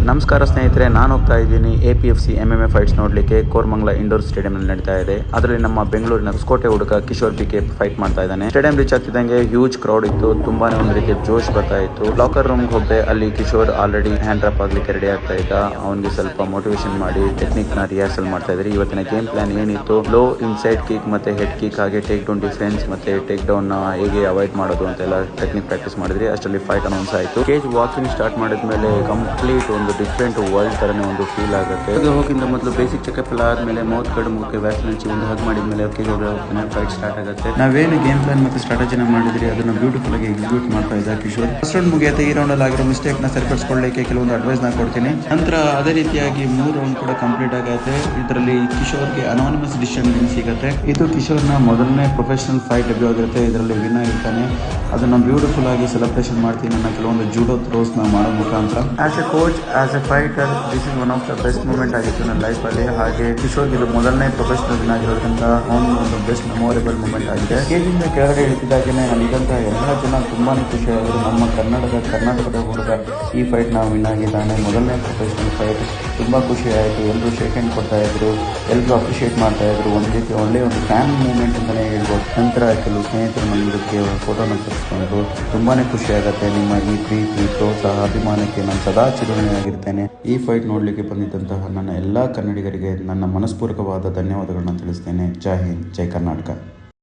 ನಮಸ್ಕಾರ ಸ್ನೇಹಿತರೆ, ನಾನು ಹೋಗ್ತಾ ಇದ್ದೀನಿ APFC MMA ಫೈಟ್ಸ್ ನೋಡಲಿಕ್ಕೆ. ಕೋರಮಂಗಲ ಇಂಡೋರ್ ಸ್ಟೇಡಿಯಂನಲ್ಲಿ ನಡೀತಾ ಇದೆ. ಅದರಲ್ಲಿ ನಮ್ಮ ಬೆಂಗಳೂರಿನ ಹೊಸಕೋಟೆ ಹುಡುಗ ಕಿಶೋರ್ PK ಫೈಟ್ ಮಾಡ್ತಾ ಇದ್ದಾನೆ. ಸ್ಟೇಡಿಯಂ ರೀಚ್ ಆಗ್ತಿದ್ದಂಗೆ ಹ್ಯೂಜ್ ಕ್ರೌಡ್ ಇತ್ತು. ತುಂಬಾನೇ ಒಂದು ರೀತಿಯ ಜೋಶ್ ಬರ್ತಾ ಇತ್ತು. ಲಾಕರ್ ರೂಮ್ಗೆ ಹೋದೆ. ಅಲ್ಲಿ ಕಿಶೋರ್ ಆಲ್ರೆಡಿ ಹ್ಯಾಂಡ್ ಡ್ರಾಪ್ ಆಗ್ಲಿಕ್ಕೆ ರೆಡಿ ಆಗ್ತಾ ಇದ್ದ. ಅವನಿಗೆ ಸ್ವಲ್ಪ ಮೋಟಿವೇಶನ್ ಮಾಡಿ ಟೆಕ್ನಿಕ್ ನ ರಿಹರ್ಸಲ್ ಮಾಡ್ತಾ ಇದ್ರಿ. ಇವತ್ತಿನ ಗೇಮ್ ಪ್ಲಾನ್ ಏನಿತ್ತು, ಲೋ ಇನ್ಸೈಡ್ ಕಿಕ್ ಮತ್ತೆ ಹೆಡ್ ಕಿಕ್, ಹಾಗೆ ಟೇಕ್ ಡೌನ್ ಡಿಫೆನ್ಸ್ ಮತ್ತೆ ಟೇಕ್ ಡೌನ್ ಹೇಗೆ ಅವಾಯ್ಡ್ ಮಾಡೋದು ಅಂತೆಲ್ಲ ಟೆಕ್ನಿಕ್ ಪ್ರಾಕ್ಟೀಸ್ ಮಾಡಿದ್ರಿ. ಅಷ್ಟರಲ್ಲಿ ಫೈಟ್ ಅನೌನ್ಸ್ ಆಯಿತು. ಕೇಜ್ ವಾಕಿಂಗ್ ಸ್ಟಾರ್ಟ್ ಮಾಡಿದ್ಮೇಲೆ ಕಂಪ್ಲೀಟ್ ಒಂದು ಡಿಫ್ರೆಂಟ್ ವರ್ಲ್ಡ್ ತರನೇ ಒಂದು ಫೀಲ್ ಆಗುತ್ತೆ. ಹೋಗಿಂದ ಮೊದಲು ಬೇಸಿಕ್ ಚೆಕಪ್ ಎಲ್ಲ ಆದ್ಮೇಲೆ ಮೌತ್ ಕಡೆ ಮುಖಕ್ಕೆ ವ್ಯಾಕ್ಸಿನ್ ಹಚ್ಚಿ ಒಂದು ಹಗ್ ಮಾಡಿದ್ಮೇಲೆ ಫೈಟ್ ಸ್ಟಾರ್ಟ್ ಆಗುತ್ತೆ. ನಾವೇನು ಗೇಮ್ ಪ್ಲಾನ್ ಮತ್ತೆ ಸ್ಟ್ರಾಟಜಿನ ಮಾಡಿದ್ರಿ ಅದನ್ನ ಬ್ಯೂಟಿಫುಲ್ ಆಗಿ ಎಕ್ಸಿಕ್ಯೂಟ್ ಮಾಡ್ತಾ ಇದ್ದ ಕಿಶೋರ್. ಫಸ್ಟ್ ರೌಂಡ್ ಮುಗಿಯುತ್ತೆ. ಈ ರೌಂಡ್ ಅಲ್ಲಿ ಆಗಿರೋ ಮಿಸ್ಟೇಕ್ ನ ಸರಿಪಡಿಸಿಕೊಳ್ಳಲಿಕ್ಕೆ ಕೆಲವೊಂದು ಅಡ್ವೈಸ್ ನ ಕೊಡ್ತೀನಿ. ನಂತರ ಅದೇ ರೀತಿಯಾಗಿ 3 ರೌಂಡ್ ಕೂಡ ಕಂಪ್ಲೀಟ್ ಆಗುತ್ತೆ. ಇದರಲ್ಲಿ ಕಿಶೋರ್ಗೆ ಅನಾನಿಮಸ್ ಡಿಸಿಷನ್ ವಿನ್ ಸಿಗುತ್ತೆ. ಇದು ಕಿಶೋರ್ನ ಮೊದಲನೇ ಪ್ರೊಫೆಷನಲ್ ಫೈಟ್ ಡೆಬ್ಯೂ ಆಗಿರುತ್ತೆ. ಇದರಲ್ಲಿ ವಿನ್ ಆಗಿರ್ತಾನೆ. ಅದನ್ನ ಬ್ಯೂಟಿಫುಲ್ ಆಗಿ ಸೆಲೆಬ್ರೇಷನ್ ಮಾಡ್ತೀನಿ. ನನ್ನ ಕೆಲವೊಂದು ಜೂಡೋ ಥ್ರೋಸ್ ನ ಮಾಡೋ ಮುಖಾಂತರ as a coach, as a fighter, this is one of the best moment ಆಗಿತ್ತು ನನ್ನ ಲೈಫಲ್ಲಿ. ಹಾಗೆ ಕಿಶೋರ್ಗೆ ಇದು ಮೊದಲನೇ ಪ್ರೊಫೆಷನಲ್ ವಿನ್ ಆಗಿರೋದ್ರಿಂದ ಅವನು ಒಂದು ಬೆಸ್ಟ್ ಮೆಮೊರೇಬಲ್ ಮೂಮೆಂಟ್ ಆಗಿದೆ. ಕೇಜಿಂದ ಕೆಳಗಡೆ ಇಳಿತಿದ್ದಾಗೇನೆ ಅಲ್ಲಿದ್ದಂತಹ ಎಲ್ಲ ಜನ ತುಂಬಾನೇ ಖುಷಿಯಾದರು. ನಮ್ಮ ಕರ್ನಾಟಕದ ಹುಡುಗ ಈ ಫೈಟ್ ನಾವು ವಿನ್ ಆಗಿದ್ದಾನೆ, ಮೊದಲನೇ ಪ್ರೊಫೆಷನಲ್ ಫೈಟ್. ತುಂಬಾ ಖುಷಿ ಆಯಿತು. ಎಲ್ಲರೂ ಶೇಕ್ ಹ್ಯಾಂಡ್ ಕೊಡ್ತಾ ಇದ್ರು, ಎಲ್ಲರೂ ಅಪ್ರಿಷಿಯೇಟ್ ಮಾಡ್ತಾ ಇದ್ರು. ಒಂದು ರೀತಿ ಒಳ್ಳೆಯ ಒಂದು ಫ್ಯಾನ್ ಮೂವ್ಮೆಂಟ್ ಅಂತಲೇ ಹೇಳ್ಬೋದು. ನಂತರ ಕೆಲವು ಸ್ನೇಹಿತರು ನಮ್ಮದಕ್ಕೆ ಫೋಟೋನ ತರಿಸ್ಕೊಂಡ್ರು. ತುಂಬಾನೇ ಖುಷಿ ಆಗುತ್ತೆ. ನಿಮ್ಮ ಈ ಪ್ರೀತಿ, ಪ್ರೋತ್ಸಾಹ, ಅಭಿಮಾನಕ್ಕೆ ನಾನು ಸದಾ ಚಿರಋಣಿಯಾಗಿರ್ತೇನೆ. ಈ ಫೈಟ್ ನೋಡಲಿಕ್ಕೆ ಬಂದಿದ್ದಂತಹ ನನ್ನ ಎಲ್ಲ ಕನ್ನಡಿಗರಿಗೆ ನನ್ನ ಮನಸ್ಪೂರ್ವಕವಾದ ಧನ್ಯವಾದಗಳನ್ನ ತಿಳಿಸ್ತೇನೆ. ಜೈ ಹಿಂದ್, ಜೈ ಕರ್ನಾಟಕ.